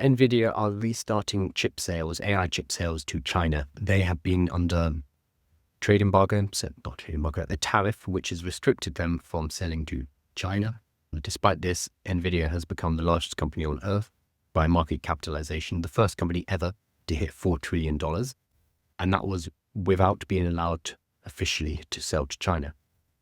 Nvidia are restarting chip sales, AI chip sales to China. They have been under trade embargo, so not trade embargo, the tariff, which has restricted them from selling to China. Despite this, Nvidia has become the largest company on earth by market capitalization, the first company ever to hit $4 trillion. And that was without being allowed officially to sell to China.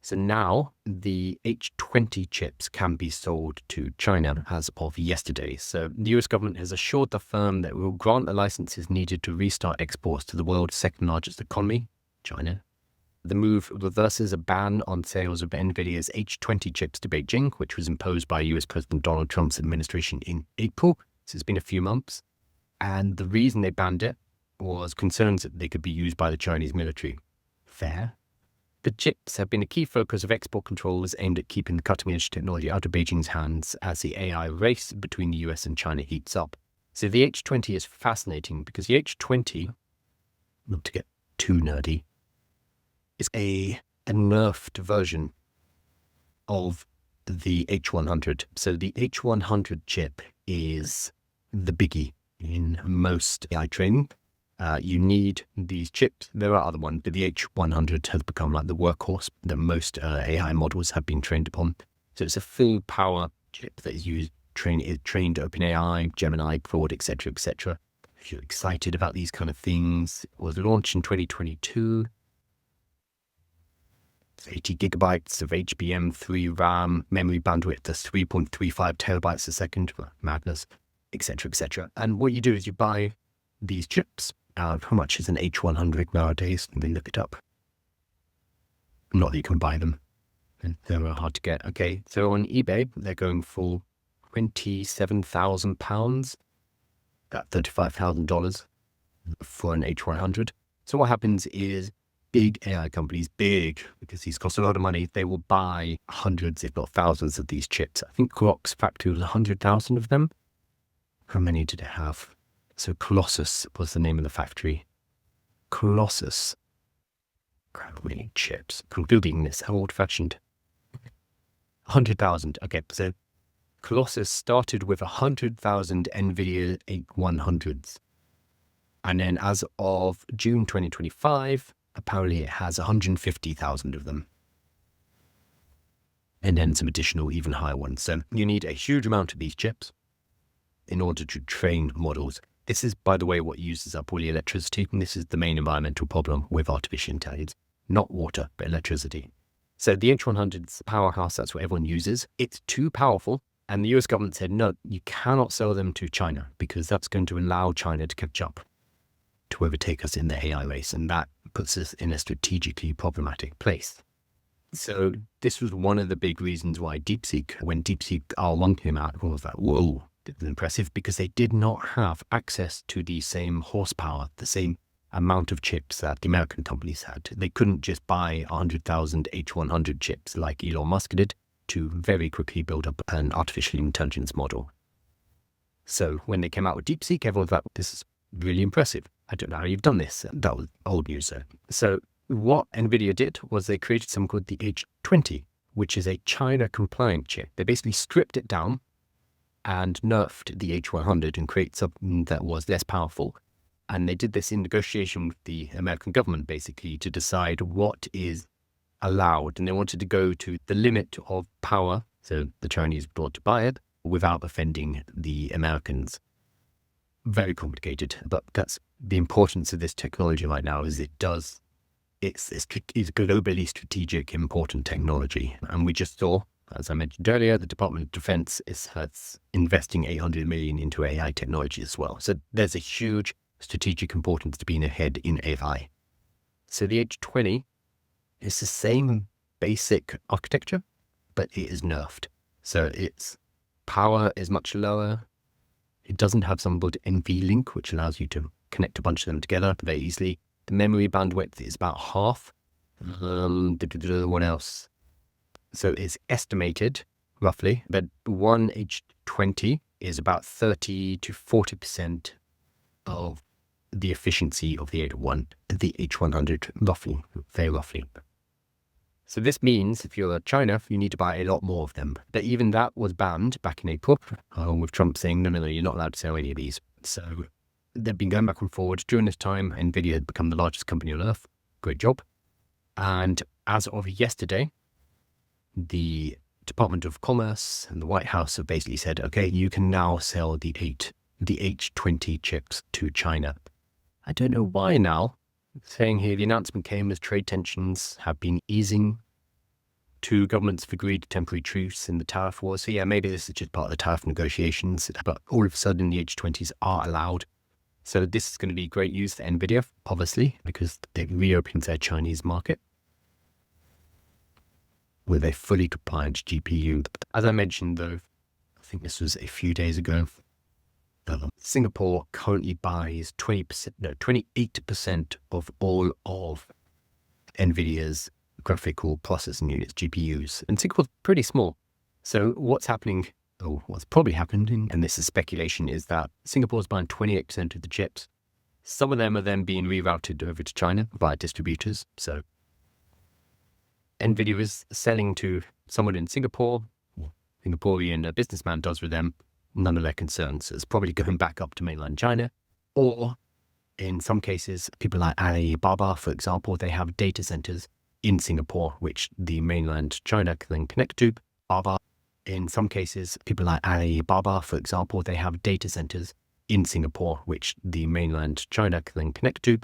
So now the H20 chips can be sold to China as of yesterday. So the US government has assured the firm that it will grant the licenses needed to restart exports to the world's second largest economy, China. The move reverses a ban on sales of Nvidia's H20 chips to Beijing, which was imposed by US President Donald Trump's administration in April. So it's been a few months. And the reason they banned it was concerns that they could be used by the Chinese military. Fair. The chips have been a key focus of export controls aimed at keeping the cutting-edge technology out of Beijing's hands as the AI race between the US and China heats up. So the H20 is fascinating because the H20, not to get too nerdy, is a nerfed version of the H100. So the H100 chip is the biggie in most AI training. You need these chips. There are other ones, but the H100 has become like the workhorse that most AI models have been trained upon. So it's a full power chip that is used, trained OpenAI, Gemini, Claude, etc., etc. If you're excited about these kind of things, it was launched in 2022. It's 80 gigabytes of HBM3 RAM, memory bandwidth is 3.35 terabytes a second, madness, etc., etc. And what you do is you buy these chips. How much is an H100 nowadays? Let me look it up. Not that you can buy them. They're hard to get. Okay, so on eBay, they're going for £27,000, about $35,000 for an H100. So what happens is big AI companies, because these cost a lot of money, they will buy hundreds, if not thousands of these chips. I think Grok's factory was 100,000 of them. How many did it have? So Colossus was the name of the factory. Colossus. How many chips? I'm building this. How old-fashioned. 100,000. Okay, so Colossus started with 100,000 Nvidia 8100s. And then as of June 2025, apparently it has 150,000 of them. And then some additional, even higher ones. So you need a huge amount of these chips in order to train models. This is, by the way, what uses up all the electricity. And this is the main environmental problem with artificial intelligence. Not water, but electricity. So the H100 is the powerhouse. That's what everyone uses. It's too powerful. And the US government said, no, you cannot sell them to China because that's going to allow China to catch up, to overtake us in the AI race. And that puts us in a strategically problematic place. So this was one of the big reasons why DeepSeek, when DeepSeek R1 came out, everyone was like, whoa. It was impressive because they did not have access to the same horsepower, the same amount of chips that the American companies had. They couldn't just buy 100,000 H100 chips like Elon Musk did to very quickly build up an artificial intelligence model. So when they came out with DeepSeek, everyone was like, this is really impressive. I don't know how you've done this. That was old news though. So what Nvidia did was they created something called the H20, which is a China compliant chip. They basically stripped it down and nerfed the H100 and created something that was less powerful. And they did this in negotiation with the American government, basically, to decide what is allowed. And they wanted to go to the limit of power, so the Chinese brought to buy it, without offending the Americans. Very complicated, but that's the importance of this technology right now, is it's globally strategic, important technology. And we just saw, as I mentioned earlier, the Department of Defense is investing $800 million into AI technology as well. So there's a huge strategic importance to being ahead in AI. So the H20 is the same basic architecture, but it is nerfed. So its power is much lower. It doesn't have something called NVLink, which allows you to connect a bunch of them together very easily. The memory bandwidth is about half. What else? So it's estimated, roughly, that one H20 is about 30 to 40% of the efficiency of the H100, roughly, very roughly. So this means if you're China, you need to buy a lot more of them. But even that was banned back in April, with Trump saying, no, you're not allowed to sell any of these. So they've been going back and forward. During this time, Nvidia had become the largest company on earth. Great job. And as of yesterday, the Department of Commerce and the White House have basically said, okay, you can now sell the H20 chips to China. I don't know why now. Saying here, the announcement came as trade tensions have been easing. Two governments have agreed to temporary truce in the tariff war. So yeah, maybe this is just part of the tariff negotiations, but all of a sudden the H20s are allowed. So this is going to be great news for Nvidia, obviously, because they've reopened their Chinese market with a fully compliant GPU. As I mentioned, though, I think this was a few days ago, Singapore currently buys 28% of all of Nvidia's graphical processing units, GPUs. And Singapore's pretty small. So what's happening, or what's probably happening, and this is speculation, is that Singapore's buying 28% of the chips. Some of them are then being rerouted over to China via distributors. So Nvidia is selling to someone in Singapore. Singaporean businessman does with them. None of their concerns. It's probably going back up to mainland China. Or in some cases, people like Alibaba, for example, they have data centers in Singapore, which the mainland China can then connect to. In some cases, people like Alibaba, for example, they have data centers in Singapore, which the mainland China can then connect to.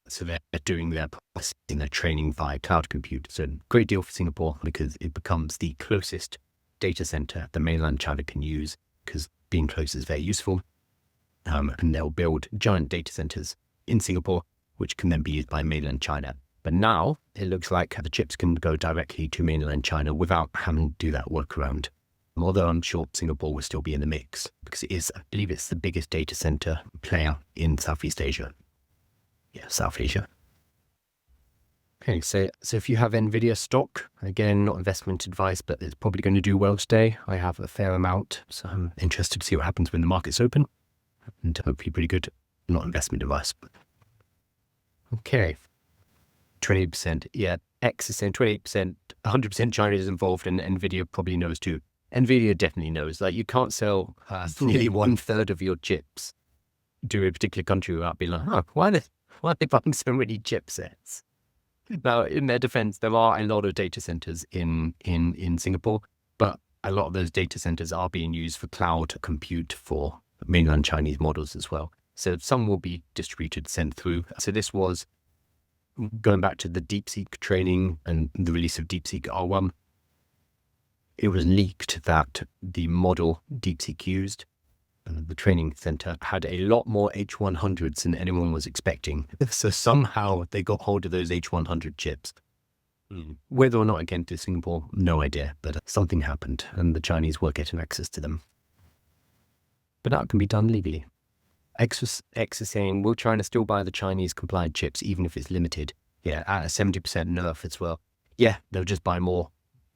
So they're doing their processing, their training via cloud compute. So great deal for Singapore because it becomes the closest data center the mainland China can use, because being close is very useful. And they'll build giant data centers in Singapore, which can then be used by mainland China. But now it looks like the chips can go directly to mainland China without having to do that workaround. Although I'm sure Singapore will still be in the mix because it is, I believe it's the biggest data center player in Southeast Asia. Yeah, South Asia. Okay, so if you have Nvidia stock, again, not investment advice, but it's probably going to do well today. I have a fair amount, so I'm interested to see what happens when the market's open. And hopefully pretty good, not investment advice. Okay, 28%. Yeah, X is saying 28%, 100% China is involved, and Nvidia probably knows too. Nvidia definitely knows. Like, you can't sell nearly 1/3 of your chips to a particular country without being like, why are they buying so many chipsets? Now, in their defense, there are a lot of data centers in Singapore, but a lot of those data centers are being used for cloud compute for mainland Chinese models as well. So some will be distributed, sent through. So this was going back to the DeepSeek training and the release of DeepSeek R1. It was leaked that the model DeepSeek used, the training center, had a lot more H100s than anyone was expecting. So somehow they got hold of those H100 chips. Whether or not it came to Singapore, no idea, but something happened and the Chinese were getting access to them. But that can be done legally. X is saying, will China still buy the Chinese compliant chips even if it's limited? Yeah, at a 70% nerf as well. Yeah, they'll just buy more.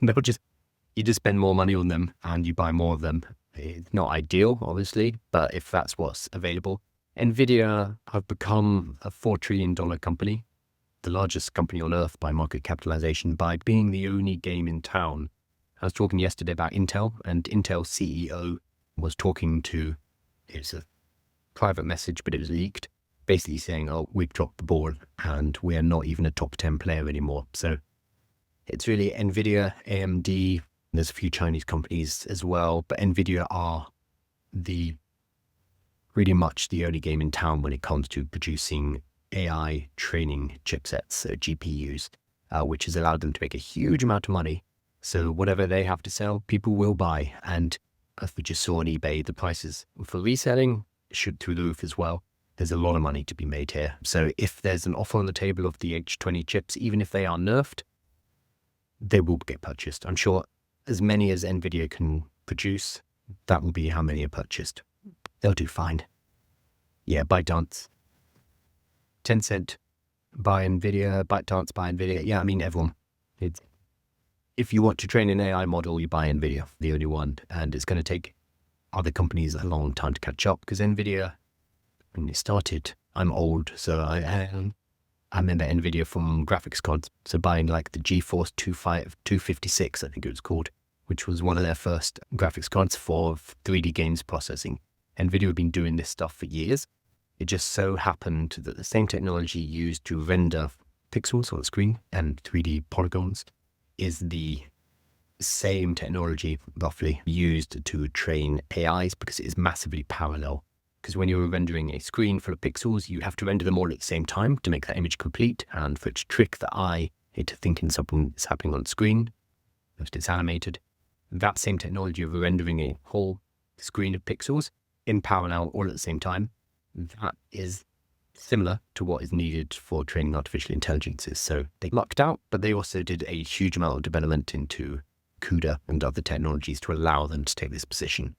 You just spend more money on them and you buy more of them. It's not ideal, obviously, but if that's what's available. Nvidia have become a $4 trillion company, the largest company on earth by market capitalization, by being the only game in town. I was talking yesterday about Intel, and Intel's CEO was talking to, it's a private message, but it was leaked, basically saying, oh, we've dropped the ball and we're not even a top 10 player anymore. So it's really Nvidia, AMD, there's a few Chinese companies as well, but Nvidia are pretty much the only game in town when it comes to producing AI training chipsets, so GPUs, which has allowed them to make a huge amount of money. So whatever they have to sell, people will buy. And as we just saw on eBay, the prices for reselling shoot through the roof as well. There's a lot of money to be made here. So if there's an offer on the table of the H20 chips, even if they are nerfed, they will get purchased. I'm sure as many as Nvidia can produce, that will be how many are purchased. They'll do fine. Yeah, ByteDance. Tencent, buy Nvidia, ByteDance, buy Nvidia. Yeah, I mean, everyone. If you want to train an AI model, you buy Nvidia, the only one. And it's going to take other companies a long time to catch up because Nvidia, when it started, I'm old, so I remember Nvidia from graphics cards. So buying like the GeForce 256, I think it was called, which was one of their first graphics cards for 3D games processing. Nvidia had been doing this stuff for years. It just so happened that the same technology used to render pixels on the screen and 3D polygons is the same technology roughly used to train AIs, because it is massively parallel. Because when you're rendering a screen full of pixels, you have to render them all at the same time to make that image complete, and for it to trick the eye into thinking something is happening on the screen, if it's animated. That same technology of rendering a whole screen of pixels in parallel all at the same time, that is similar to what is needed for training artificial intelligences. So they lucked out, but they also did a huge amount of development into CUDA and other technologies to allow them to take this position.